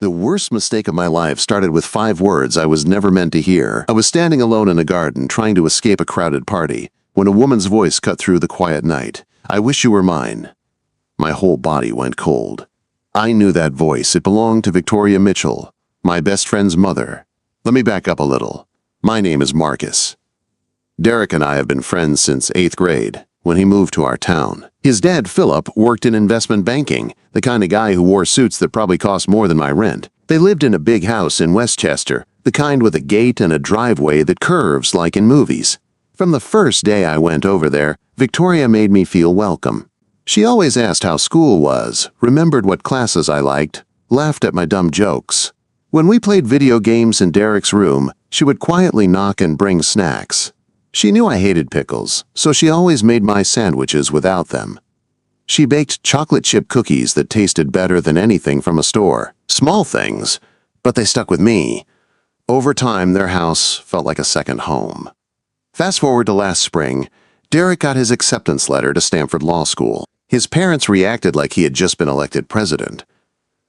The worst mistake of my life started with 5 words I was never meant to hear. I was standing alone in a garden trying to escape a crowded party when a woman's voice cut through the quiet night. "I wish you were mine." My whole body went cold. I knew that voice. It belonged to Victoria Mitchell, my best friend's mother. Let me back up a little. My name is Marcus. Derek and I have been friends since 8th grade, when he moved to our town. His dad, Philip, worked in investment banking, the kind of guy who wore suits that probably cost more than my rent. They lived in a big house in Westchester, the kind with a gate and a driveway that curves like in movies. From the first day I went over there, Victoria made me feel welcome. She always asked how school was, remembered what classes I liked, laughed at my dumb jokes. When we played video games in Derek's room, she would quietly knock and bring snacks. She knew I hated pickles, so she always made my sandwiches without them. She baked chocolate chip cookies that tasted better than anything from a store. Small things, but they stuck with me. Over time, their house felt like a second home. Fast forward to last spring, Derek got his acceptance letter to Stanford Law School. His parents reacted like he had just been elected president.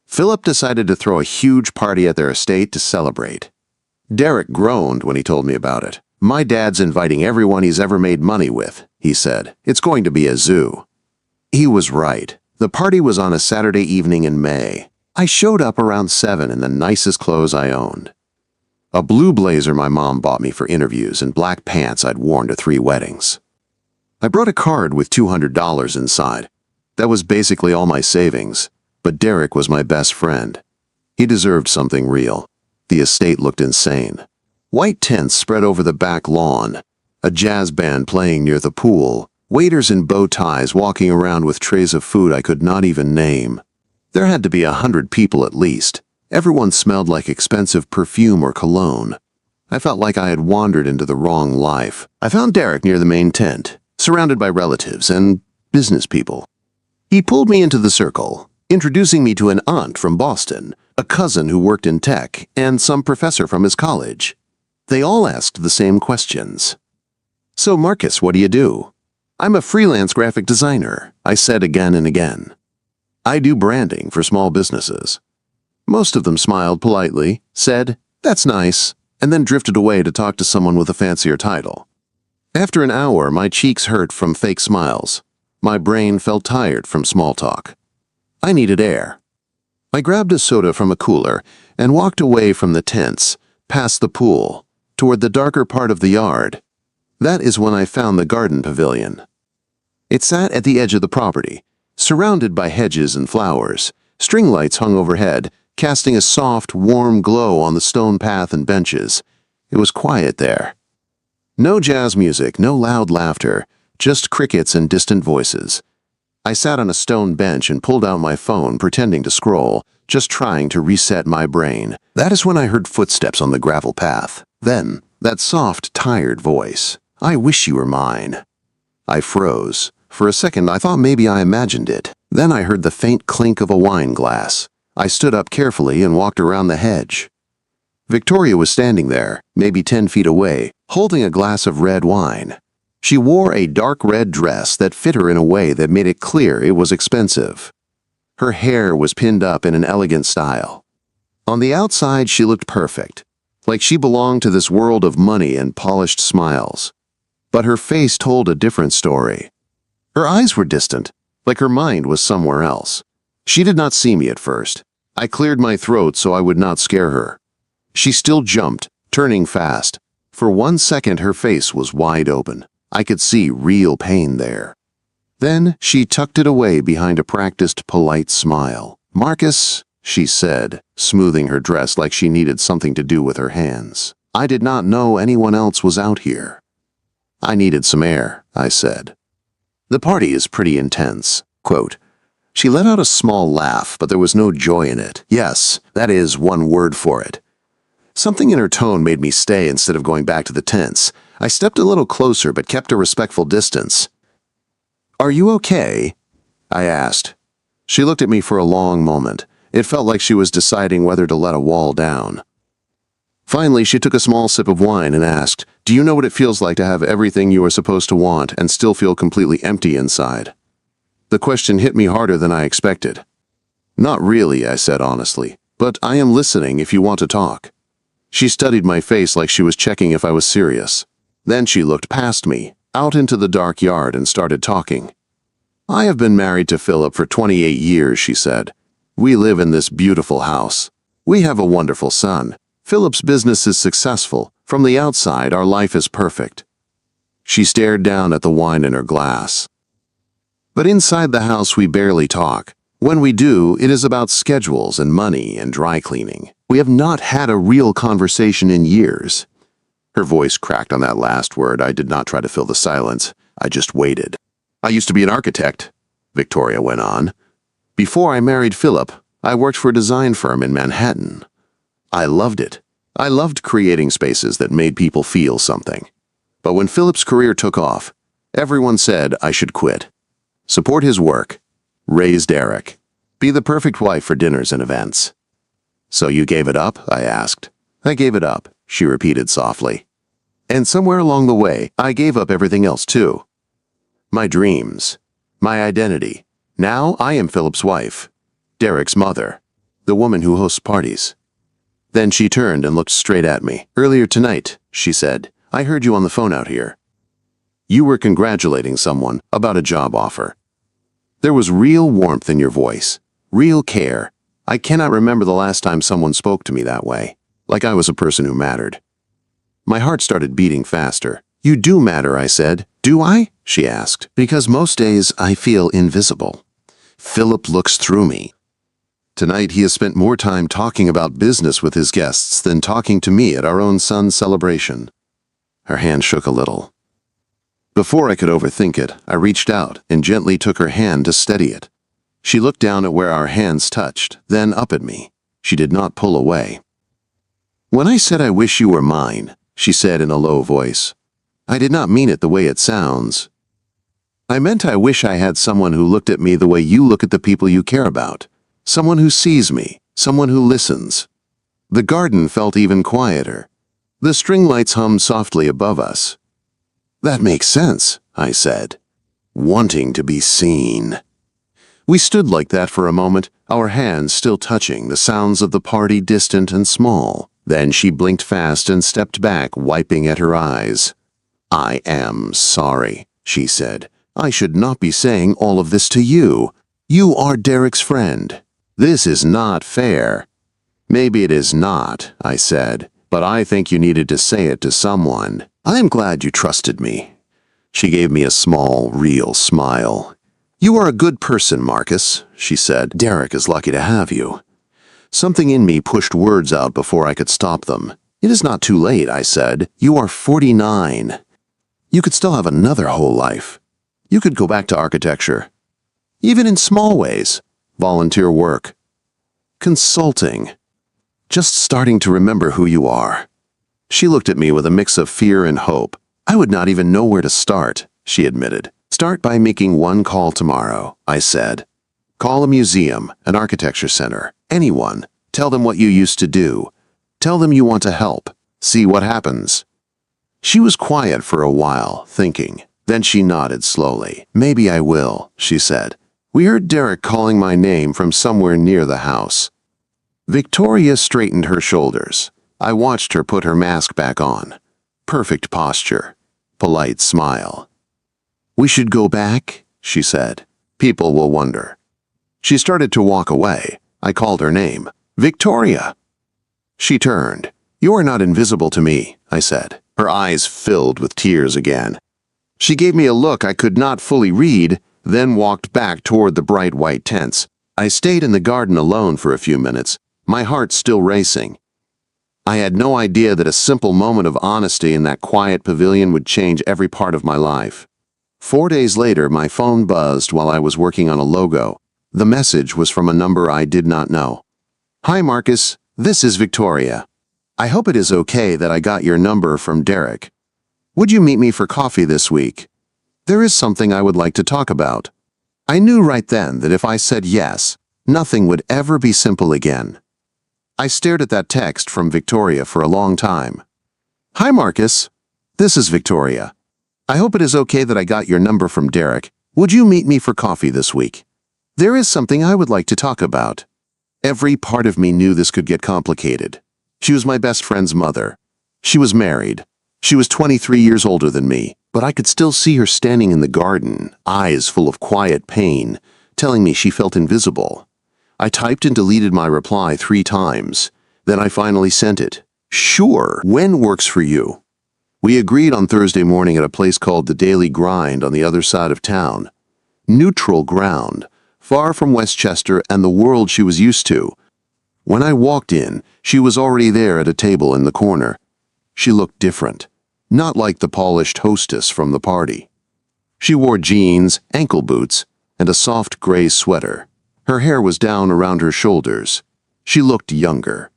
Philip decided to throw a huge party at their estate to celebrate. Derek groaned when he told me about it. "My dad's inviting everyone he's ever made money with," he said. "It's going to be a zoo." He was right. The party was on a Saturday evening in May. I showed up around 7 in the nicest clothes I owned. A blue blazer my mom bought me for interviews and black pants I'd worn to 3 weddings. I brought a card with $200 inside. That was basically all my savings, but Derek was my best friend. He deserved something real. The estate looked insane. White tents spread over the back lawn, a jazz band playing near the pool, waiters in bow ties walking around with trays of food I could not even name. There had to be 100 people at least. Everyone smelled like expensive perfume or cologne. I felt like I had wandered into the wrong life. I found Derek near the main tent, surrounded by relatives and business people. He pulled me into the circle, introducing me to an aunt from Boston, a cousin who worked in tech, and some professor from his college. They all asked the same questions. "So, Marcus, what do you do?" "I'm a freelance graphic designer," I said again and again. "I do branding for small businesses." Most of them smiled politely, said, "That's nice," and then drifted away to talk to someone with a fancier title. After an hour, my cheeks hurt from fake smiles. My brain felt tired from small talk. I needed air. I grabbed a soda from a cooler and walked away from the tents, past the pool, toward the darker part of the yard. That is when I found the garden pavilion. It sat at the edge of the property, surrounded by hedges and flowers. String lights hung overhead, casting a soft, warm glow on the stone path and benches. It was quiet there. No jazz music, no loud laughter, just crickets and distant voices. I sat on a stone bench and pulled out my phone, pretending to scroll, just trying to reset my brain. That is when I heard footsteps on the gravel path. Then, that soft, tired voice. "I wish you were mine." I froze. For a second, I thought maybe I imagined it. Then I heard the faint clink of a wine glass. I stood up carefully and walked around the hedge. Victoria was standing there, maybe 10 feet away, holding a glass of red wine. She wore a dark red dress that fit her in a way that made it clear it was expensive. Her hair was pinned up in an elegant style. On the outside, she looked perfect, like she belonged to this world of money and polished smiles. But her face told a different story. Her eyes were distant, like her mind was somewhere else. She did not see me at first. I cleared my throat so I would not scare her. She still jumped, turning fast. For 1 second, her face was wide open. I could see real pain there. Then she tucked it away behind a practiced, polite smile. "Marcus," she said, smoothing her dress like she needed something to do with her hands. "I did not know anyone else was out here." "I needed some air," I said. "The party is pretty intense." Quote. She let out a small laugh, but there was no joy in it. Yes, that is one word for it. Something in her tone made me stay instead of going back to the tents. I stepped a little closer but kept a respectful distance. "Are you okay?" I asked. She looked at me for a long moment. It felt like she was deciding whether to let a wall down. Finally, she took a small sip of wine and asked, "Do you know what it feels like to have everything you are supposed to want and still feel completely empty inside?" The question hit me harder than I expected. "Not really," I said honestly. but I am listening if you want to talk." She studied my face like she was checking if I was serious. Then she looked past me, out into the dark yard, and started talking. "I have been married to Philip for 28 years, she said. "We live in this beautiful house. We have a wonderful son. Philip's business is successful. From the outside, our life is perfect." She stared down at the wine in her glass. "But inside the house, we barely talk. When we do, it is about schedules and money and dry cleaning. We have not had a real conversation in years." Her voice cracked on that last word. I did not try to fill the silence. I just waited. "I used to be an architect," Victoria went on. "Before I married Philip, I worked for a design firm in Manhattan. I loved it. I loved creating spaces that made people feel something. But when Philip's career took off, everyone said I should quit. Support his work. Raise Derek. Be the perfect wife for dinners and events." "So you gave it up?" I asked. "I gave it up," she repeated softly. "And somewhere along the way, I gave up everything else too. My dreams, my identity. Now I am Philip's wife, Derek's mother, the woman who hosts parties." Then she turned and looked straight at me. "Earlier tonight," she said, "I heard you on the phone out here. You were congratulating someone about a job offer. There was real warmth in your voice, real care. I cannot remember the last time someone spoke to me that way, like I was a person who mattered." My heart started beating faster. "You do matter," I said. "Do I?" she asked. "Because most days I feel invisible. Philip looks through me. Tonight he has spent more time talking about business with his guests than talking to me at our own son's celebration." Her hand shook a little. Before I could overthink it, I reached out and gently took her hand to steady it. She looked down at where our hands touched, then up at me. She did not pull away. "When I said I wish you were mine," she said in a low voice, "I did not mean it the way it sounds. I meant I wish I had someone who looked at me the way you look at the people you care about. Someone who sees me, someone who listens." The garden felt even quieter. The string lights hummed softly above us. "That makes sense," I said. "Wanting to be seen." We stood like that for a moment, our hands still touching, the sounds of the party distant and small. Then she blinked fast and stepped back, wiping at her eyes. "I am sorry," she said. "I should not be saying all of this to you. You are Derek's friend. This is not fair." "Maybe it is not," I said, "but I think you needed to say it to someone. I am glad you trusted me." She gave me a small, real smile. "You are a good person, Marcus," she said. "Derek is lucky to have you." Something in me pushed words out before I could stop them. "It is not too late," I said. "You are 49. You could still have another whole life. You could go back to architecture. Even in small ways. Volunteer work. Consulting. Just starting to remember who you are." She looked at me with a mix of fear and hope. "I would not even know where to start," she admitted. "Start by making one call tomorrow," I said. "Call a museum, an architecture center, anyone. Tell them what you used to do. Tell them you want to help. See what happens." She was quiet for a while, thinking. Then she nodded slowly. "Maybe I will," she said. We heard Derek calling my name from somewhere near the house. Victoria straightened her shoulders. I watched her put her mask back on. Perfect posture. Polite smile. "We should go back," she said. "People will wonder." She started to walk away. I called her name. "Victoria!" She turned. "You are not invisible to me," I said. Her eyes filled with tears again. She gave me a look I could not fully read, then walked back toward the bright white tents. I stayed in the garden alone for a few minutes, my heart still racing. I had no idea that a simple moment of honesty in that quiet pavilion would change every part of my life. 4 days later, my phone buzzed while I was working on a logo. The message was from a number I did not know. "Hi, Marcus. This is Victoria. I hope it is okay that I got your number from Derek. Would you meet me for coffee this week? There is something I would like to talk about." I knew right then that if I said yes, nothing would ever be simple again. I stared at that text from Victoria for a long time. "Hi, Marcus. This is Victoria. I hope it is okay that I got your number from Derek. Would you meet me for coffee this week? There is something I would like to talk about." Every part of me knew this could get complicated. She was my best friend's mother. She was married. She was 23 years older than me, but I could still see her standing in the garden, eyes full of quiet pain, telling me she felt invisible. I typed and deleted my reply 3 times. Then I finally sent it. Sure, when works for you? We agreed on Thursday morning at a place called the Daily Grind on the other side of town. Neutral ground, far from Westchester and the world she was used to. When I walked in, she was already there at a table in the corner. She looked different, not like the polished hostess from the party. She wore jeans, ankle boots, and a soft gray sweater. Her hair was down around her shoulders. She looked younger,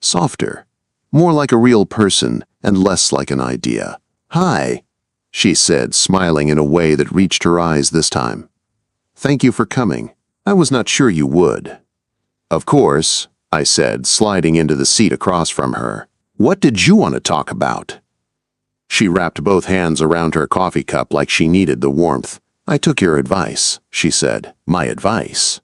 softer, more like a real person and less like an idea. "Hi," she said, smiling in a way that reached her eyes this time. "Thank you for coming. I was not sure you would." "Of course," I said, sliding into the seat across from her. "What did you want to talk about?" She wrapped both hands around her coffee cup like she needed the warmth. "I took your advice," she said. "My advice?"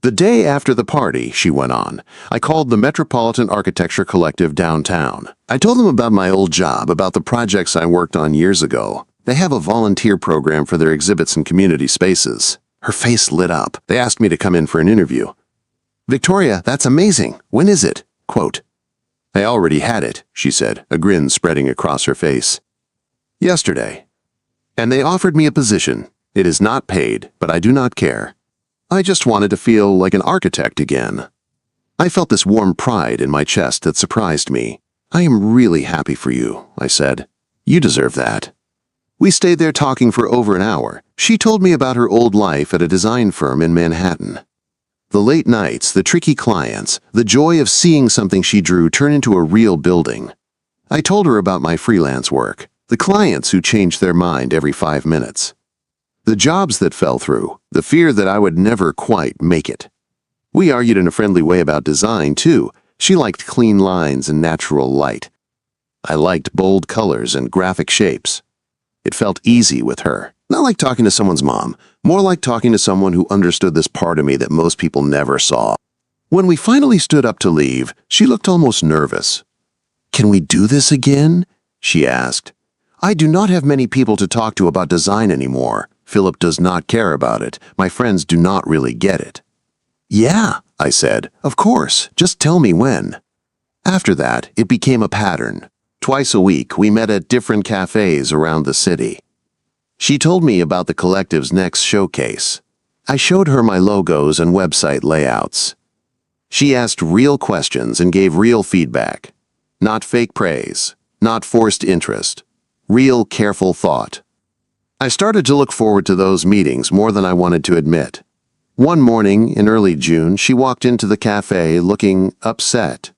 "The day after the party," she went on, "I called the Metropolitan Architecture Collective downtown. I told them about my old job, about the projects I worked on years ago. They have a volunteer program for their exhibits and community spaces." Her face lit up. "They asked me to come in for an interview." "Victoria, that's amazing. When is it?" Quote. "I already had it," she said, a grin spreading across her face. "Yesterday. And they offered me a position. It is not paid, but I do not care. I just wanted to feel like an architect again." I felt this warm pride in my chest that surprised me. "I am really happy for you," I said. "You deserve that." We stayed there talking for over an hour. She told me about her old life at a design firm in Manhattan. The late nights, the tricky clients, the joy of seeing something she drew turn into a real building. I told her about my freelance work, the clients who changed their mind every 5 minutes. The jobs that fell through, the fear that I would never quite make it. We argued in a friendly way about design, too. She liked clean lines and natural light. I liked bold colors and graphic shapes. It felt easy with her. Not like talking to someone's mom, more like talking to someone who understood this part of me that most people never saw. When we finally stood up to leave, she looked almost nervous. "Can we do this again?" she asked. "I do not have many people to talk to about design anymore. Philip does not care about it. My friends do not really get it." "Yeah," I said, "of course. Just tell me when." After that, it became a pattern. Twice a week, we met at different cafes around the city. She told me about the collective's next showcase. I showed her my logos and website layouts. She asked real questions and gave real feedback. Not fake praise, not forced interest. Real, careful thought. I started to look forward to those meetings more than I wanted to admit. One morning in early June, she walked into the cafe looking upset.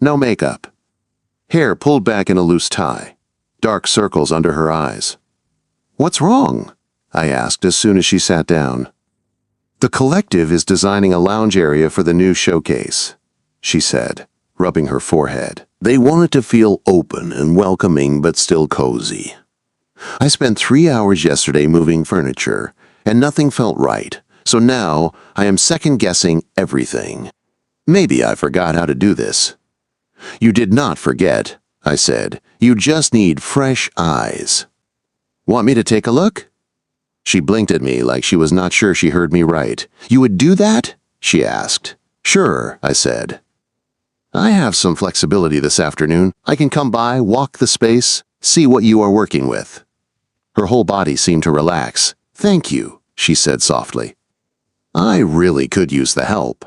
No makeup. Hair pulled back in a loose tie. Dark circles under her eyes. "What's wrong?" I asked as soon as she sat down. "The collective is designing a lounge area for the new showcase," she said, rubbing her forehead. "They want it to feel open and welcoming but still cozy. I spent 3 hours yesterday moving furniture, and nothing felt right, so now I am second-guessing everything. Maybe I forgot how to do this." "You did not forget," I said. "You just need fresh eyes." "Want me to take a look?" She blinked at me like she was not sure she heard me right. "You would do that?" she asked. "Sure," I said. "I have some flexibility this afternoon. I can come by, walk the space, see what you are working with." Her whole body seemed to relax. "Thank you," she said softly. I really could use the help.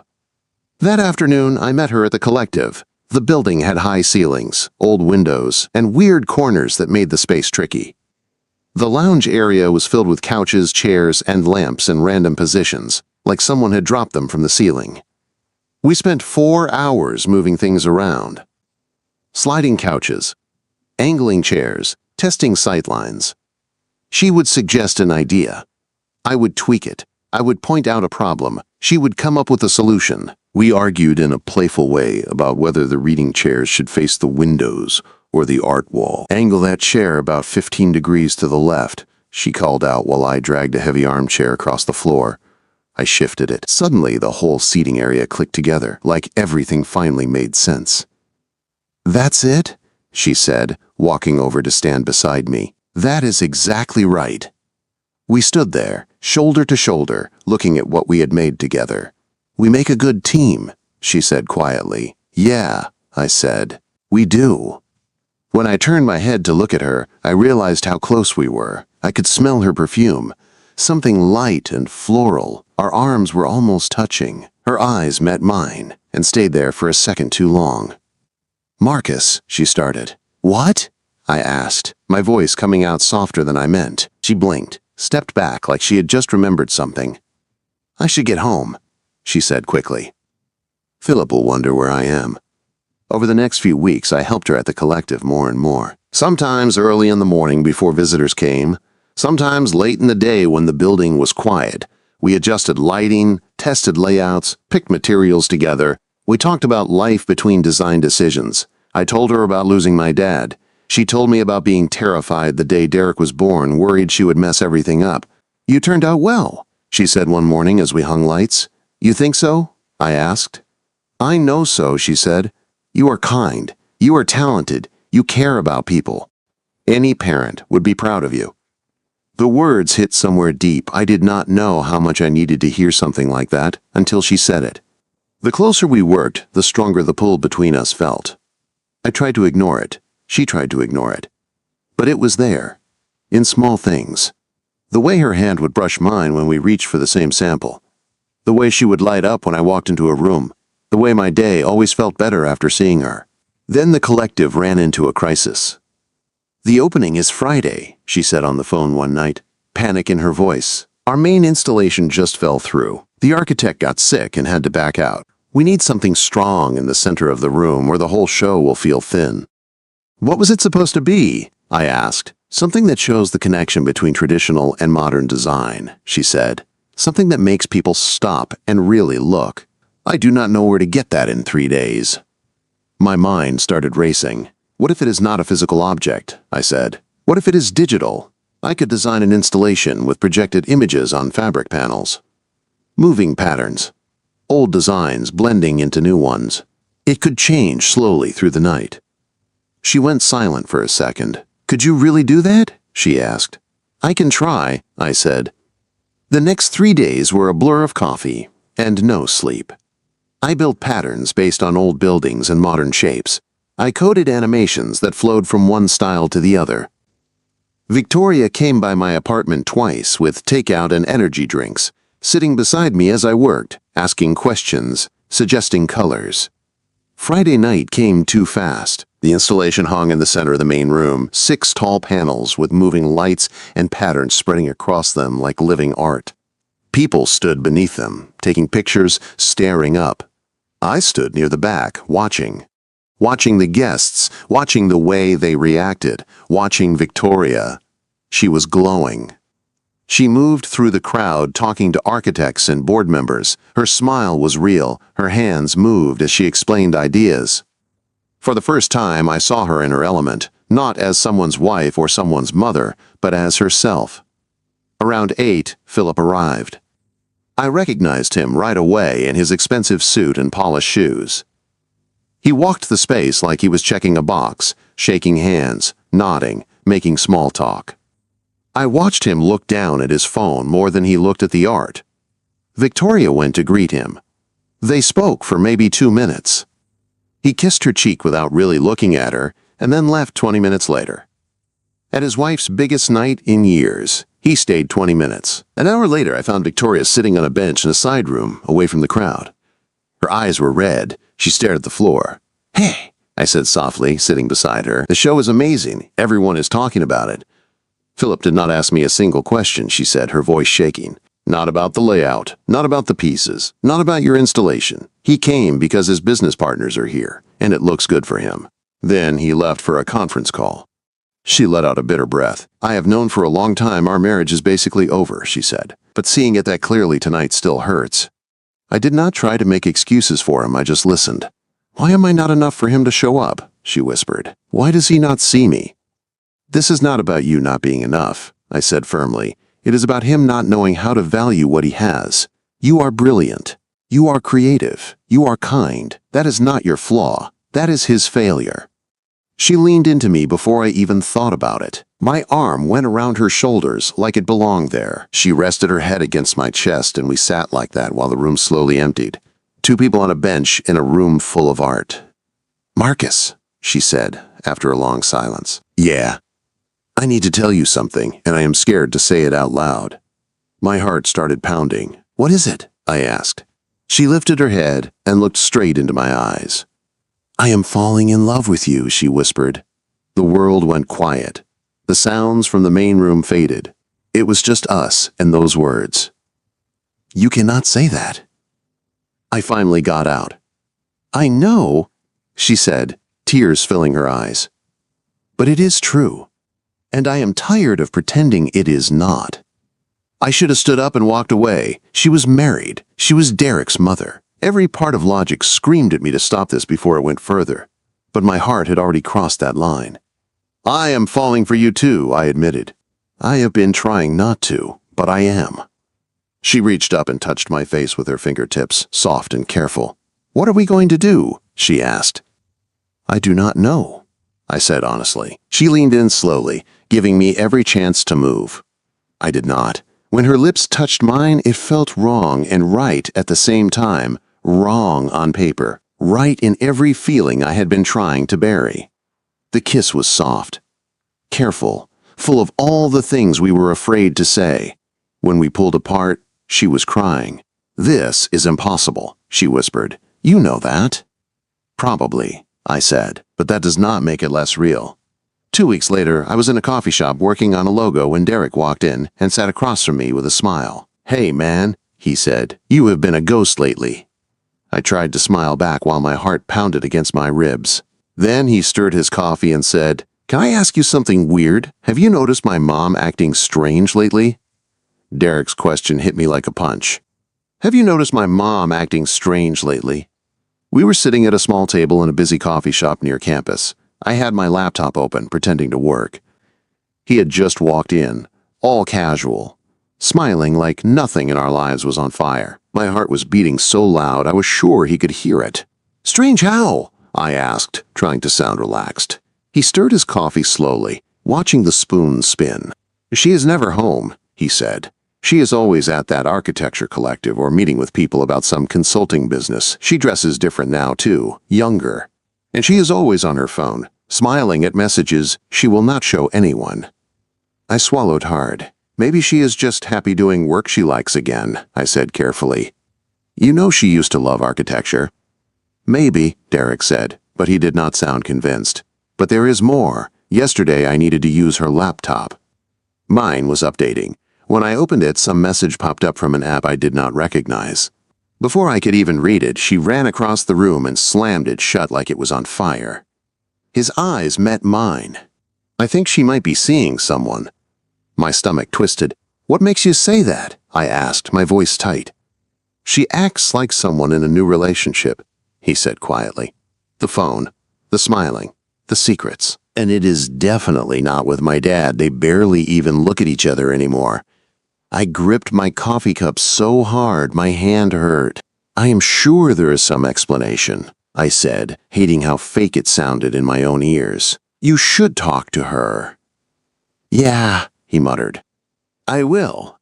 That afternoon, I met her at the collective. The building had high ceilings, old windows, and weird corners that made the space tricky. The lounge area was filled with couches, chairs, and lamps in random positions, like someone had dropped them from the ceiling. We spent 4 hours moving things around. Sliding couches, angling chairs, testing sightlines. She would suggest an idea. I would tweak it. I would point out a problem. She would come up with a solution. We argued in a playful way about whether the reading chairs should face the windows or the art wall. "Angle that chair about 15 degrees to the left," she called out while I dragged a heavy armchair across the floor. I shifted it. Suddenly, the whole seating area clicked together, like everything finally made sense. "That's it?" she said, walking over to stand beside me. "That is exactly right." We stood there, shoulder to shoulder, looking at what we had made together. "We make a good team," she said quietly. "Yeah," I said. "We do." When I turned my head to look at her, I realized how close we were. I could smell her perfume. Something light and floral. Our arms were almost touching. Her eyes met mine and stayed there for a second too long. "Marcus," she started. "What?" I asked, my voice coming out softer than I meant. She blinked, stepped back like she had just remembered something. "I should get home," she said quickly. "Philip will wonder where I am." Over the next few weeks, I helped her at the collective more and more. Sometimes early in the morning before visitors came, sometimes late in the day when the building was quiet. We adjusted lighting, tested layouts, picked materials together. We talked about life between design decisions. I told her about losing my dad. She told me about being terrified the day Derek was born, worried she would mess everything up. "You turned out well," she said one morning as we hung lights. "You think so?" I asked. "I know so," she said. "You are kind. You are talented. You care about people. Any parent would be proud of you." The words hit somewhere deep. I did not know how much I needed to hear something like that until she said it. The closer we worked, the stronger the pull between us felt. I tried to ignore it. She tried to ignore it. But it was there, in small things. The way her hand would brush mine when we reached for the same sample. The way she would light up when I walked into a room. The way my day always felt better after seeing her. Then the collective ran into a crisis. "The opening is Friday," she said on the phone one night, panic in her voice. "Our main installation just fell through. The architect got sick and had to back out. We need something strong in the center of the room or the whole show will feel thin." "What was it supposed to be?" I asked. "Something that shows the connection between traditional and modern design," she said. "Something that makes people stop and really look. I do not know where to get that in 3 days." My mind started racing. "What if it is not a physical object?" I said. "What if it is digital? I could design an installation with projected images on fabric panels. Moving patterns. Old designs blending into new ones. It could change slowly through the night." She went silent for a second. "Could you really do that?" she asked. "I can try," I said. The next 3 days were a blur of coffee and no sleep. I built patterns based on old buildings and modern shapes. I coded animations that flowed from one style to the other. Victoria came by my apartment twice with takeout and energy drinks, sitting beside me as I worked, asking questions, suggesting colors. Friday night came too fast. The installation hung in the center of the main room, 6 tall panels with moving lights and patterns spreading across them like living art. People stood beneath them, taking pictures, staring up. I stood near the back, watching the guests, watching the way they reacted, watching Victoria. She was glowing. She moved through the crowd talking to architects and board members. Her smile was real. Her hands moved as she explained ideas. For the first time, I saw her in her element, not as someone's wife or someone's mother, but as herself. Around 8, Philip arrived. I recognized him right away in his expensive suit and polished shoes. He walked the space like he was checking a box, shaking hands, nodding, making small talk. I watched him look down at his phone more than he looked at the art. Victoria went to greet him. They spoke for maybe 2 minutes. He kissed her cheek without really looking at her, and then left 20 minutes later. At his wife's biggest night in years, he stayed 20 minutes. An hour later, I found Victoria sitting on a bench in a side room, away from the crowd. Her eyes were red. She stared at the floor. "Hey," I said softly, sitting beside her. "The show is amazing. Everyone is talking about it." "Philip did not ask me a single question," she said, her voice shaking. "Not about the layout, not about the pieces, not about your installation. He came because his business partners are here, and it looks good for him." Then he left for a conference call. She let out a bitter breath. "I have known for a long time our marriage is basically over," she said. "But seeing it that clearly tonight still hurts." I did not try to make excuses for him, I just listened. "Why am I not enough for him to show up?" she whispered. "Why does he not see me?" "This is not about you not being enough," I said firmly. "It is about him not knowing how to value what he has. You are brilliant. You are creative. You are kind. That is not your flaw. That is his failure. She leaned into me before I even thought about it. My arm went around her shoulders like it belonged there. She rested her head against my chest and we sat like that while the room slowly emptied. Two people on a bench in a room full of art. "Marcus," she said after a long silence. "Yeah. I need to tell you something, and I am scared to say it out loud." My heart started pounding. "What is it?" I asked. She lifted her head and looked straight into my eyes. "I am falling in love with you," she whispered. The world went quiet. The sounds from the main room faded. It was just us and those words. "You cannot say that." I finally got out. "I know," she said, tears filling her eyes. "But it is true. And I am tired of pretending it is not." I should have stood up and walked away. She was married. She was Derek's mother. Every part of logic screamed at me to stop this before it went further. But my heart had already crossed that line. "I am falling for you too," I admitted. "I have been trying not to, but I am." She reached up and touched my face with her fingertips, soft and careful. "What are we going to do?" she asked. "I do not know," I said honestly. She leaned in slowly, giving me every chance to move. I did not. When her lips touched mine, it felt wrong and right at the same time. Wrong on paper, right in every feeling I had been trying to bury. The kiss was soft, careful, full of all the things we were afraid to say. When we pulled apart, she was crying. "This is impossible," she whispered. "You know that." "Probably," I said, "but that does not make it less real." 2 weeks later, I was in a coffee shop working on a logo when Derek walked in and sat across from me with a smile. "Hey, man," he said, "you have been a ghost lately." I tried to smile back while my heart pounded against my ribs. Then he stirred his coffee and said, "Can I ask you something weird? Have you noticed my mom acting strange lately?" Derek's question hit me like a punch. "Have you noticed my mom acting strange lately?" We were sitting at a small table in a busy coffee shop near campus. I had my laptop open, pretending to work. He had just walked in, all casual, smiling like nothing in our lives was on fire. My heart was beating so loud I was sure he could hear it. "Strange how?" I asked, trying to sound relaxed. He stirred his coffee slowly, watching the spoon spin. "She is never home," he said. "She is always at that architecture collective or meeting with people about some consulting business. She dresses different now, too, younger. And she is always on her phone, smiling at messages she will not show anyone." I swallowed hard. "Maybe she is just happy doing work she likes again," I said carefully. "You know she used to love architecture." "Maybe," Derek said, but he did not sound convinced. "But there is more. Yesterday I needed to use her laptop." Mine was updating. When I opened it, some message popped up from an app I did not recognize. Before I could even read it, she ran across the room and slammed it shut like it was on fire. His eyes met mine. "I think she might be seeing someone." My stomach twisted. "What makes you say that?" I asked, my voice tight. "She acts like someone in a new relationship," he said quietly. "The phone, the smiling, the secrets. And it is definitely not with my dad. They barely even look at each other anymore." I gripped my coffee cup so hard my hand hurt. "I am sure there is some explanation," I said, hating how fake it sounded in my own ears. "You should talk to her." "Yeah," he muttered. "I will."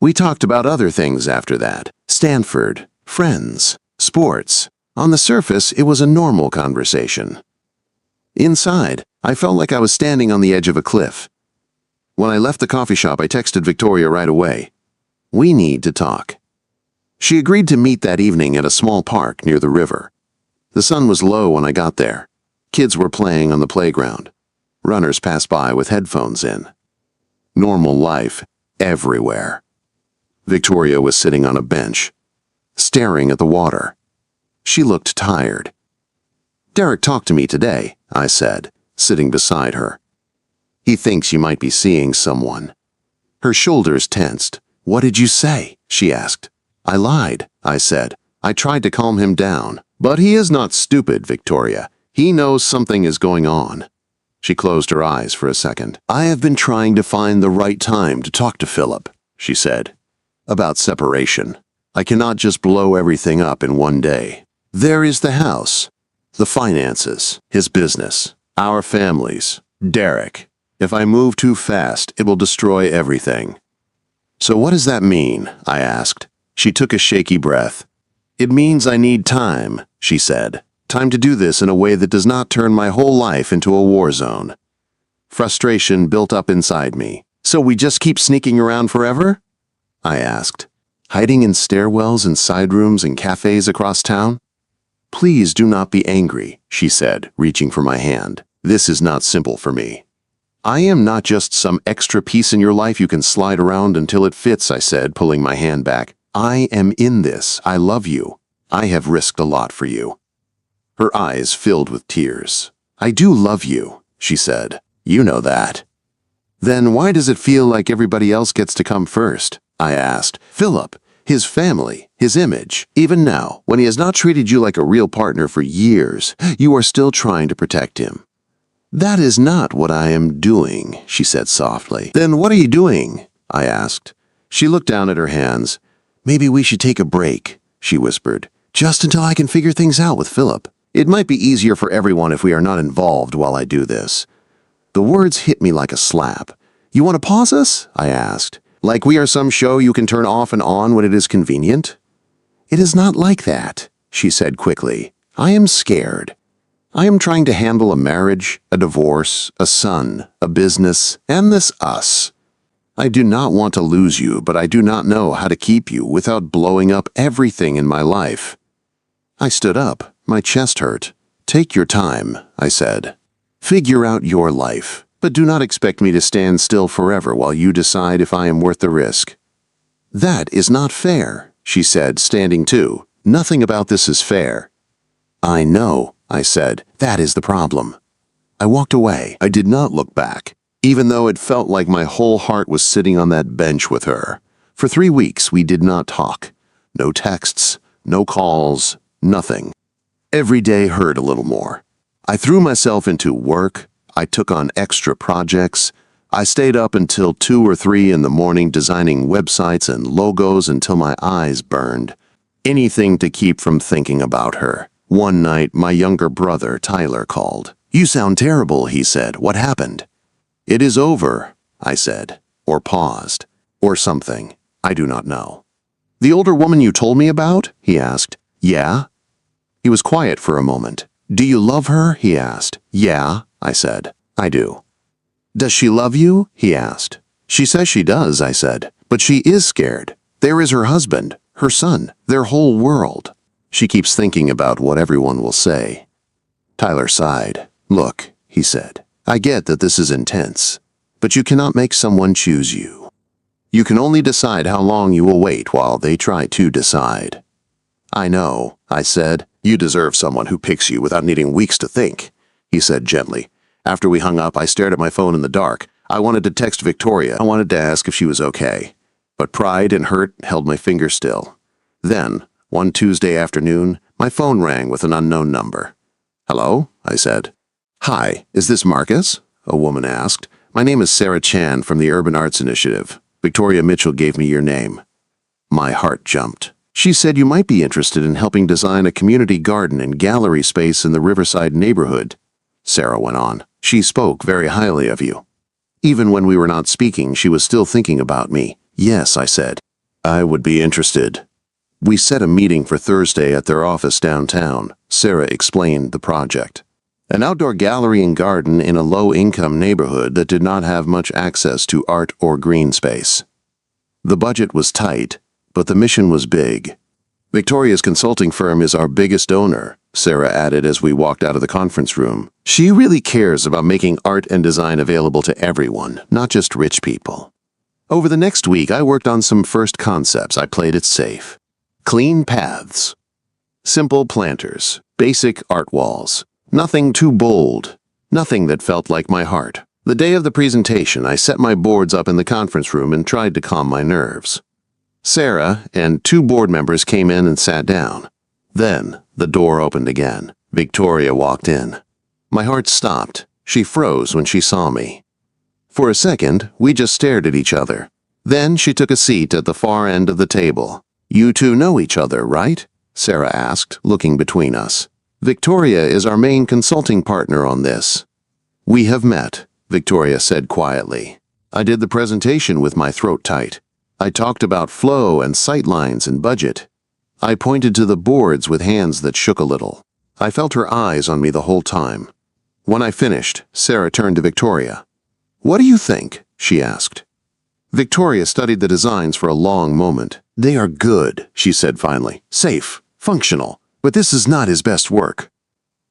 We talked about other things after that. Stanford, friends, sports. On the surface, it was a normal conversation. Inside, I felt like I was standing on the edge of a cliff. When I left the coffee shop, I texted Victoria right away. "We need to talk." She agreed to meet that evening at a small park near the river. The sun was low when I got there. Kids were playing on the playground. Runners passed by with headphones in. Normal life everywhere. Victoria was sitting on a bench, staring at the water. She looked tired. "Derek talked to me today," I said, sitting beside her. "He thinks you might be seeing someone." Her shoulders tensed. "What did you say?" she asked. "I lied," I said. "I tried to calm him down." "But he is not stupid, Victoria. He knows something is going on." She closed her eyes for a second. "I have been trying to find the right time to talk to Philip," she said. "About separation." I cannot just blow everything up in one day. There is the house, the finances, his business, our families, Derek. If I move too fast, it will destroy everything. So what does that mean? I asked. She took a shaky breath. It means I need time, she said. Time to do this in a way that does not turn my whole life into a war zone. Frustration built up inside me. So we just keep sneaking around forever? I asked. Hiding in stairwells and side rooms and cafes across town? Please do not be angry, she said, reaching for my hand. This is not simple for me. I am not just some extra piece in your life you can slide around until it fits, I said, pulling my hand back. I am in this. I love you. I have risked a lot for you. Her eyes filled with tears. I do love you, she said. You know that. Then why does it feel like everybody else gets to come first? I asked. Philip, his family, his image. Even now, when he has not treated you like a real partner for years, you are still trying to protect him. That is not what I am doing, she said softly. Then what are you doing? I asked. She looked down at her hands. Maybe we should take a break, she whispered, just until I can figure things out with Philip. It might be easier for everyone if we are not involved while I do this. The words hit me like a slap. You want to pause us? I asked. Like we are some show you can turn off and on when it is convenient? It is not like that, she said quickly. I am scared. I am trying to handle a marriage, a divorce, a son, a business, and this us. I do not want to lose you, but I do not know how to keep you without blowing up everything in my life. I stood up. My chest hurt. Take your time, I said. Figure out your life, but do not expect me to stand still forever while you decide if I am worth the risk. That is not fair, she said, standing too. Nothing about this is fair. I know, I said. That is the problem. I walked away. I did not look back, even though it felt like my whole heart was sitting on that bench with her. For 3 weeks, we did not talk. No texts, no calls, nothing. Every day hurt a little more. I threw myself into work. I took on extra projects. I stayed up until 2 or 3 in the morning designing websites and logos until my eyes burned. Anything to keep from thinking about her. One night, my younger brother, Tyler, called. You sound terrible, he said. What happened? It is over, I said, or paused, or something. I do not know. The older woman you told me about? He asked. Yeah? He was quiet for a moment. Do you love her? He asked. Yeah, I said. I do. Does she love you? He asked. She says she does, I said. But she is scared. There is her husband, her son, their whole world. She keeps thinking about what everyone will say. Tyler sighed. Look, he said. I get that this is intense, but you cannot make someone choose you. You can only decide how long you will wait while they try to decide. I know, I said. You deserve someone who picks you without needing weeks to think, he said gently. After we hung up, I stared at my phone in the dark. I wanted to text Victoria. I wanted to ask if she was okay. But pride and hurt held my finger still. Then, one Tuesday afternoon, my phone rang with an unknown number. Hello? I said. Hi, is this Marcus? A woman asked. My name is Sarah Chan from the Urban Arts Initiative. Victoria Mitchell gave me your name. My heart jumped. She said you might be interested in helping design a community garden and gallery space in the Riverside neighborhood. Sarah went on. She spoke very highly of you. Even when we were not speaking, she was still thinking about me. Yes, I said. I would be interested. We set a meeting for Thursday at their office downtown. Sarah explained the project. An outdoor gallery and garden in a low-income neighborhood that did not have much access to art or green space. The budget was tight, but the mission was big. Victoria's consulting firm is our biggest donor, Sarah added as we walked out of the conference room. She really cares about making art and design available to everyone, not just rich people. Over the next week, I worked on some first concepts. I played it safe. Clean paths. Simple planters. Basic art walls. Nothing too bold. Nothing that felt like my heart. The day of the presentation, I set my boards up in the conference room and tried to calm my nerves. Sarah and 2 board members came in and sat down. Then, the door opened again. Victoria walked in. My heart stopped. She froze when she saw me. For a second, we just stared at each other. Then she took a seat at the far end of the table. You two know each other, right? Sarah asked, looking between us. Victoria is our main consulting partner on this. We have met, Victoria said quietly. I did the presentation with my throat tight. I talked about flow and sightlines and budget. I pointed to the boards with hands that shook a little. I felt her eyes on me the whole time. When I finished, Sarah turned to Victoria. What do you think? She asked. Victoria studied the designs for a long moment. They are good, she said finally. Safe, functional, but this is not his best work.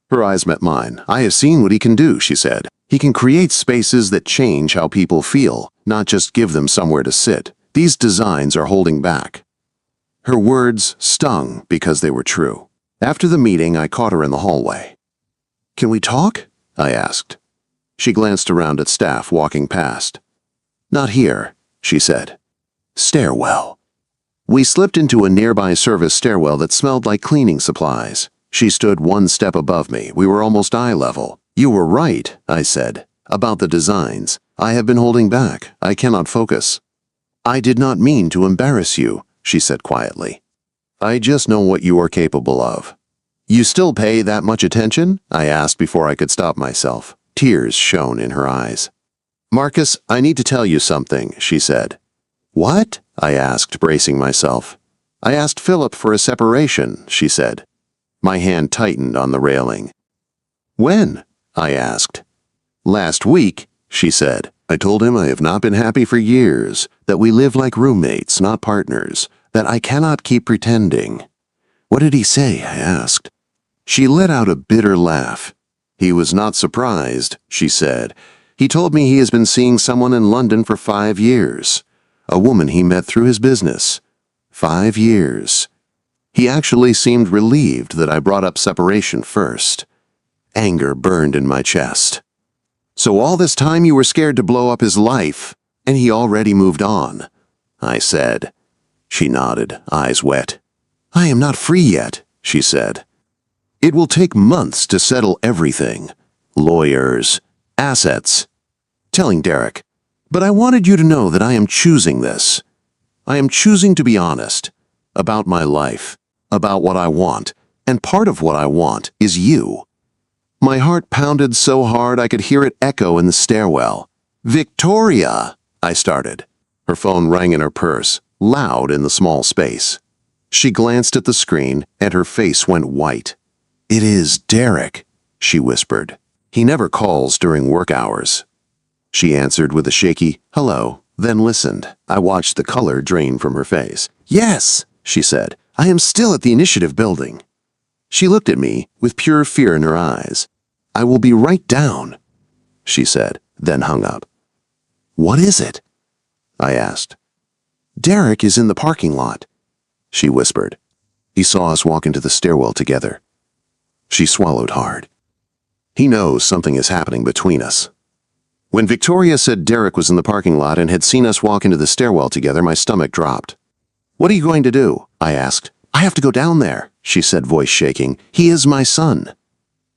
Her eyes met mine. I have seen what he can do, she said. He can create spaces that change how people feel, not just give them somewhere to sit. These designs are holding back. Her words stung because they were true. After the meeting, I caught her in the hallway. Can we talk? I asked. She glanced around at staff walking past. Not here, she said. Stairwell. We slipped into a nearby service stairwell that smelled like cleaning supplies. She stood one step above me. We were almost eye level. You were right, I said, about the designs. I have been holding back. I cannot focus. I did not mean to embarrass you, she said quietly. I just know what you are capable of. You still pay that much attention? I asked before I could stop myself. Tears shone in her eyes. Marcus, I need to tell you something, she said. What? I asked, bracing myself. I asked Philip for a separation, she said. My hand tightened on the railing. When? I asked. Last week, she said. I told him I have not been happy for years, that we live like roommates, not partners, that I cannot keep pretending. What did he say? I asked. She let out a bitter laugh. He was not surprised, she said. He told me he has been seeing someone in London for 5 years, a woman he met through his business. 5 years. He actually seemed relieved that I brought up separation first. Anger burned in my chest. So all this time you were scared to blow up his life, and he already moved on, I said. She nodded, eyes wet. I am not free yet, she said. It will take months to settle everything. Lawyers, assets. Telling Derek. But I wanted you to know that I am choosing this. I am choosing to be honest about my life, about what I want, and part of what I want is you. My heart pounded so hard I could hear it echo in the stairwell. Victoria, I started. Her phone rang in her purse, loud in the small space. She glanced at the screen, and her face went white. It is Derek, she whispered. He never calls during work hours. She answered with a shaky hello, then listened. I watched the color drain from her face. Yes, she said. I am still at the Initiative building. She looked at me with pure fear in her eyes. I will be right down, she said, then hung up. What is it? I asked. Derek is in the parking lot, she whispered. He saw us walk into the stairwell together. She swallowed hard. He knows something is happening between us. When Victoria said Derek was in the parking lot and had seen us walk into the stairwell together, my stomach dropped. What are you going to do? I asked. I have to go down there, she said, voice shaking. He is my son.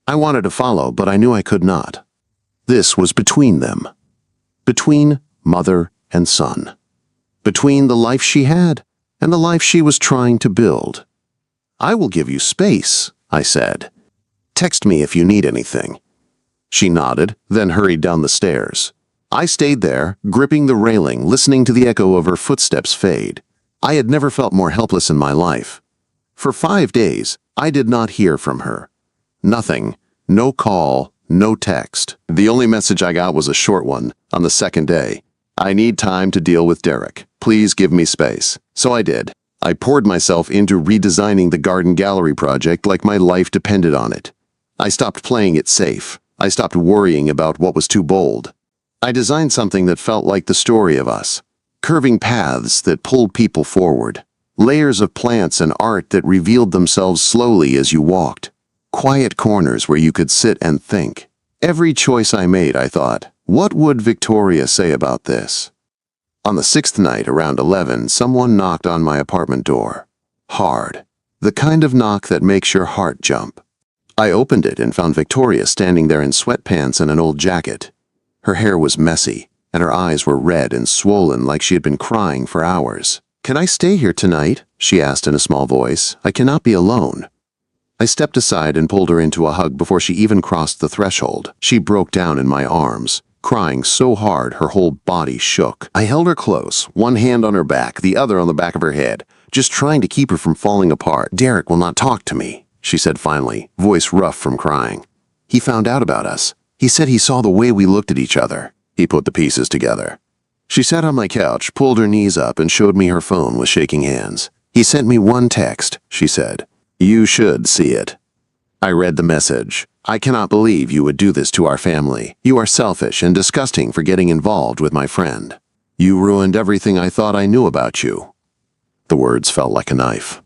I wanted to follow, but I knew I could not. This was between them. Between mother and son. Between the life she had and the life she was trying to build. I will give you space, I said. Text me if you need anything. She nodded, then hurried down the stairs. I stayed there, gripping the railing, listening to the echo of her footsteps fade. I had never felt more helpless in my life. For 5 days, I did not hear from her. Nothing. No call, no text. The only message I got was a short one on the second day. I need time to deal with Derek. Please give me space. So I did. I poured myself into redesigning the garden gallery project like my life depended on it. I stopped playing it safe. I stopped worrying about what was too bold. I designed something that felt like the story of us. Curving paths that pulled people forward. Layers of plants and art that revealed themselves slowly as you walked. Quiet corners where you could sit and think. Every choice I made, I thought, what would Victoria say about this? On the 6th night, around 11, someone knocked on my apartment door. Hard. The kind of knock that makes your heart jump. I opened it and found Victoria standing there in sweatpants and an old jacket. Her hair was messy, and her eyes were red and swollen like she had been crying for hours. "Can I stay here tonight?" she asked in a small voice. "I cannot be alone." I stepped aside and pulled her into a hug before she even crossed the threshold. She broke down in my arms, crying so hard her whole body shook. I held her close, one hand on her back, the other on the back of her head, just trying to keep her from falling apart. "Derek will not talk to me," she said finally, voice rough from crying. "He found out about us. He said he saw the way we looked at each other." He put the pieces together. She sat on my couch, pulled her knees up, and showed me her phone with shaking hands. "He sent me one text," she said. "You should see it." I read the message. "I cannot believe you would do this to our family. You are selfish and disgusting for getting involved with my friend. You ruined everything I thought I knew about you." The words felt like a knife.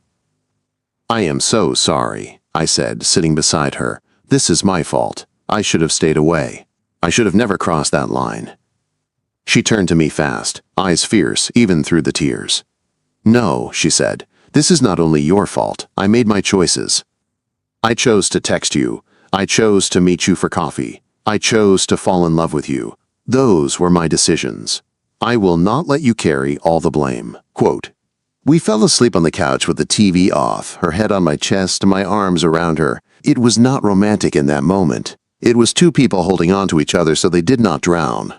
"I am so sorry," I said, sitting beside her. "This is my fault. I should have stayed away. I should have never crossed that line." She turned to me fast, eyes fierce, even through the tears. "No," she said. "This is not only your fault. I made my choices. I chose to text you. I chose to meet you for coffee. I chose to fall in love with you. Those were my decisions. I will not let you carry all the blame." Quote. We fell asleep on the couch with the TV off, her head on my chest and my arms around her. It was not romantic in that moment. It was two people holding on to each other so they did not drown.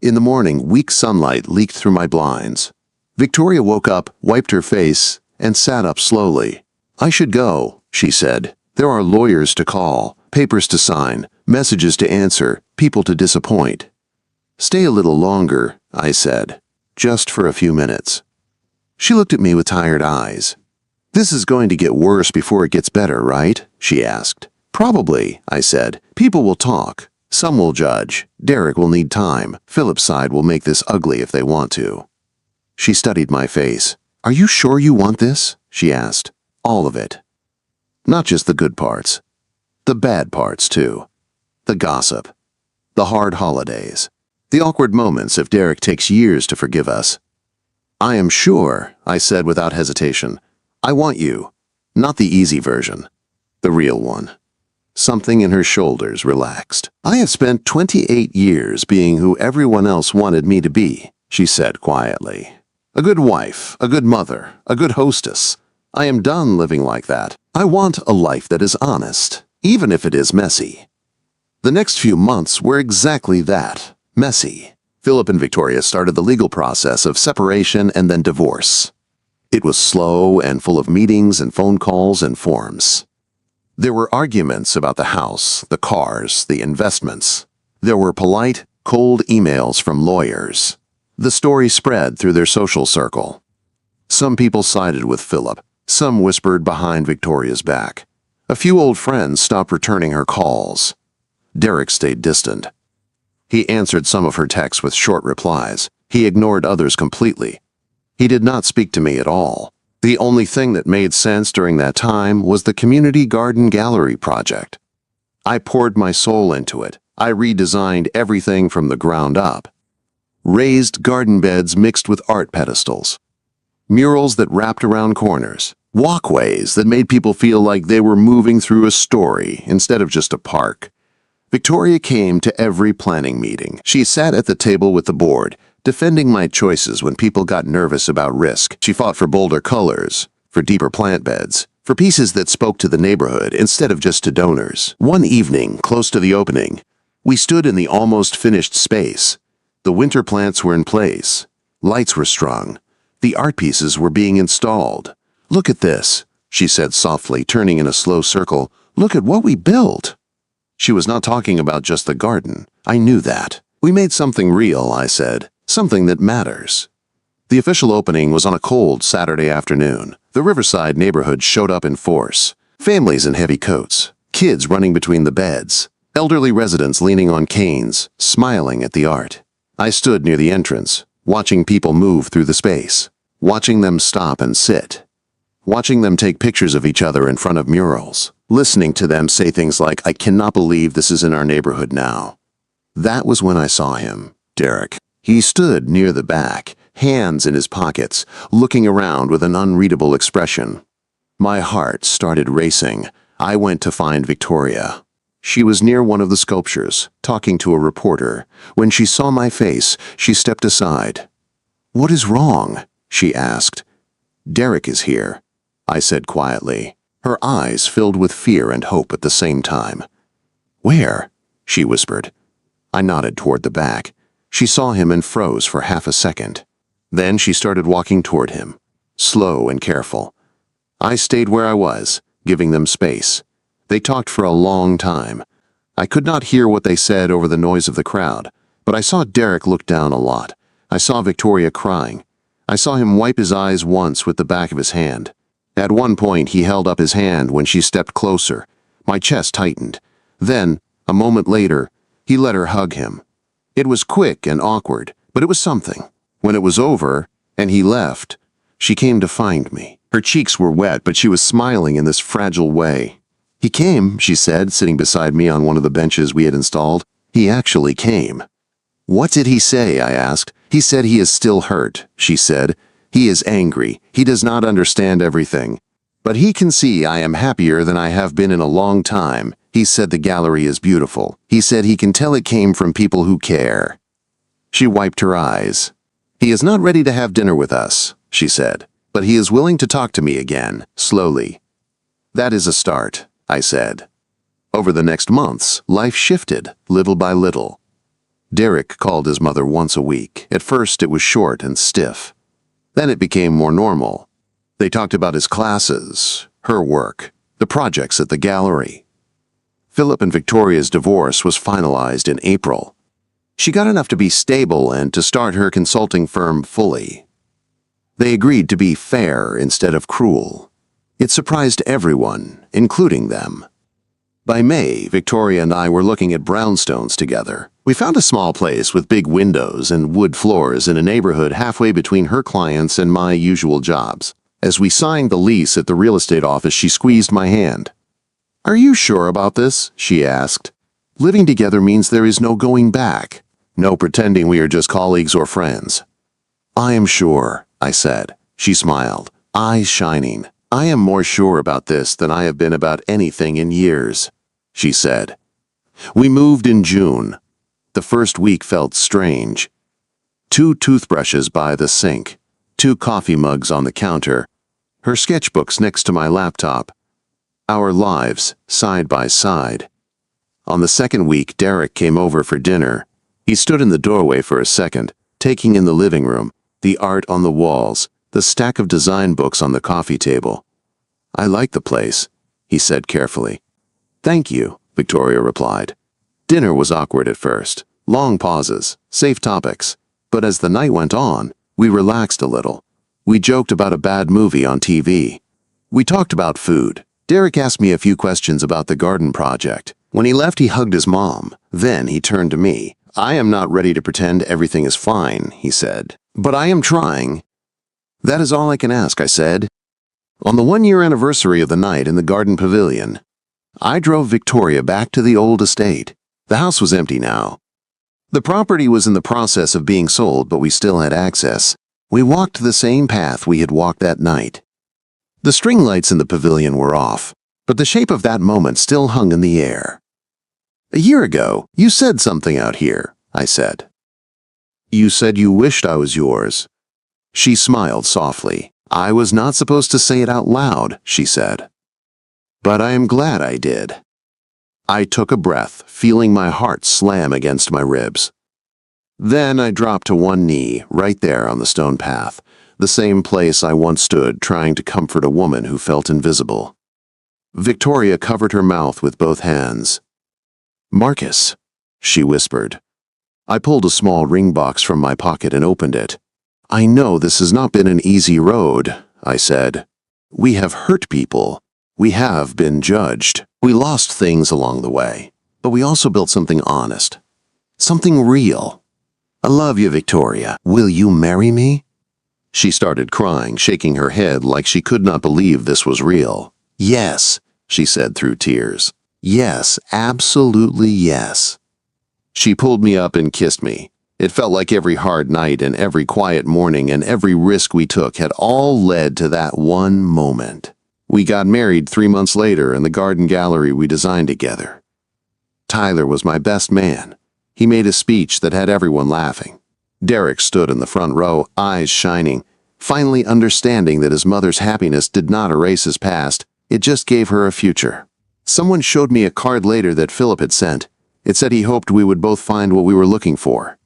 In the morning, weak sunlight leaked through my blinds. Victoria woke up, wiped her face, and sat up slowly. "I should go," she said. "There are lawyers to call, papers to sign, messages to answer, people to disappoint." "Stay a little longer," I said. "Just for a few minutes." She looked at me with tired eyes. "This is going to get worse before it gets better, right?" she asked. "Probably," I said. "People will talk. Some will judge. Derek will need time. Philip's side will make this ugly if they want to." She studied my face. "Are you sure you want this?" she asked. "All of it. Not just the good parts. The bad parts, too. The gossip. The hard holidays. The awkward moments if Derek takes years to forgive us." "I am sure," I said without hesitation. "I want you. Not the easy version. The real one." Something in her shoulders relaxed. "I have spent 28 years being who everyone else wanted me to be," she said quietly. "A good wife, a good mother, a good hostess. I am done living like that. I want a life that is honest, even if it is messy." The next few months were exactly that, messy. Philip and Victoria started the legal process of separation and then divorce. It was slow and full of meetings and phone calls and forms. There were arguments about the house, the cars, the investments. There were polite, cold emails from lawyers. The story spread through their social circle. Some people sided with Philip. Some whispered behind Victoria's back. A few old friends stopped returning her calls. Derek stayed distant. He answered some of her texts with short replies. He ignored others completely. He did not speak to me at all. The only thing that made sense during that time was the Community Garden Gallery project. I poured my soul into it. I redesigned everything from the ground up. Raised garden beds mixed with art pedestals. Murals that wrapped around corners. Walkways that made people feel like they were moving through a story instead of just a park. Victoria came to every planning meeting. She sat at the table with the board, defending my choices when people got nervous about risk. She fought for bolder colors, for deeper plant beds, for pieces that spoke to the neighborhood instead of just to donors. One evening, close to the opening, we stood in the almost finished space. The winter plants were in place. Lights were strung. The art pieces were being installed. "Look at this," she said softly, turning in a slow circle. "Look at what we built." She was not talking about just the garden. I knew that. "We made something real," I said. "Something that matters." The official opening was on a cold Saturday afternoon. The Riverside neighborhood showed up in force. Families in heavy coats. Kids running between the beds. Elderly residents leaning on canes, smiling at the art. I stood near the entrance, watching people move through the space. Watching them stop and sit. Watching them take pictures of each other in front of murals. Listening to them say things like, "I cannot believe this is in our neighborhood now." That was when I saw him, Derek. He stood near the back, hands in his pockets, looking around with an unreadable expression. My heart started racing. I went to find Victoria. She was near one of the sculptures, talking to a reporter. When she saw my face, she stepped aside. "What is wrong?" she asked. Derek is here, I said quietly. Her eyes filled with fear and hope at the same time. Where? She whispered. I nodded toward the back. She saw him and froze for half a second. Then she started walking toward him, slow and careful. I stayed where I was, giving them space. They talked for a long time. I could not hear what they said over the noise of the crowd, but I saw Derek look down a lot. I saw Victoria crying. I saw him wipe his eyes once with the back of his hand. At one point, he held up his hand when she stepped closer. My chest tightened. Then, a moment later, he let her hug him. It was quick and awkward, but it was something. When it was over, and he left, she came to find me. Her cheeks were wet, but she was smiling in this fragile way. He came, she said, sitting beside me on one of the benches we had installed. He actually came. What did he say? I asked. He said he is still hurt, she said. He is angry. He does not understand everything. But he can see I am happier than I have been in a long time. He said the gallery is beautiful. He said he can tell it came from people who care. She wiped her eyes. He is not ready to have dinner with us, she said, but he is willing to talk to me again, slowly. That is a start, I said. Over the next months, life shifted, little by little. Derek called his mother once a week. At first, it was short and stiff. Then it became more normal. They talked about his classes, her work, the projects at the gallery. Philip and Victoria's divorce was finalized in April. She got enough to be stable and to start her consulting firm fully. They agreed to be fair instead of cruel. It surprised everyone, including them. By May, Victoria and I were looking at brownstones together. We found a small place with big windows and wood floors in a neighborhood halfway between her clients and my usual jobs. As we signed the lease at the real estate office, she squeezed my hand. Are you sure about this? She asked. Living together means there is no going back. No pretending we are just colleagues or friends. I am sure, I said. She smiled, eyes shining. I am more sure about this than I have been about anything in years, she said. We moved in June. The first week felt strange. 2 toothbrushes by the sink, 2 coffee mugs on the counter, her sketchbooks next to my laptop. Our lives, side by side. On the second week, Derek came over for dinner. He stood in the doorway for a second, taking in the living room, the art on the walls, the stack of design books on the coffee table. I like the place, he said carefully. Thank you, Victoria replied. Dinner was awkward at first. Long pauses, safe topics. But as the night went on, we relaxed a little. We joked about a bad movie on TV. We talked about food. Derek asked me a few questions about the garden project. When he left, he hugged his mom. Then he turned to me. I am not ready to pretend everything is fine, he said. But I am trying. That is all I can ask, I said. On the 1-year anniversary of the night in the garden pavilion, I drove Victoria back to the old estate. The house was empty now. The property was in the process of being sold, but we still had access. We walked the same path we had walked that night. The string lights in the pavilion were off, but the shape of that moment still hung in the air. A year ago, you said something out here, I said. You said you wished I was yours. She smiled softly. I was not supposed to say it out loud, she said. But I am glad I did. I took a breath, feeling my heart slam against my ribs. Then I dropped to one knee, right there on the stone path, the same place I once stood trying to comfort a woman who felt invisible. Victoria covered her mouth with both hands. Marcus, she whispered. I pulled a small ring box from my pocket and opened it. I know this has not been an easy road, I said. We have hurt people. We have been judged. We lost things along the way, but we also built something honest. Something real. I love you, Victoria. Will you marry me? She started crying, shaking her head like she could not believe this was real. Yes, she said through tears. Yes, absolutely yes. She pulled me up and kissed me. It felt like every hard night and every quiet morning and every risk we took had all led to that one moment. We got married 3 months later in the garden gallery we designed together. Tyler was my best man. He made a speech that had everyone laughing. Derek stood in the front row, eyes shining. Finally understanding that his mother's happiness did not erase his past, it just gave her a future. Someone showed me a card later that Philip had sent. It said he hoped we would both find what we were looking for.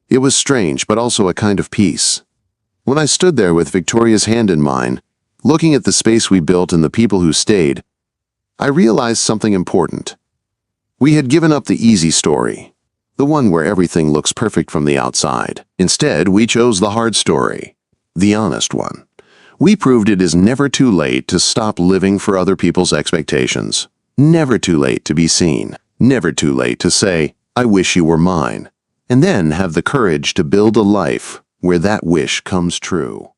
It was strange, but also a kind of peace. When I stood there with Victoria's hand in mine, looking at the space we built and the people who stayed, I realized something important. We had given up the easy story, the one where everything looks perfect from the outside. Instead, we chose the hard story, the honest one. We proved it is never too late to stop living for other people's expectations. Never too late to be seen. Never too late to say, "I wish you were mine," and then have the courage to build a life where that wish comes true.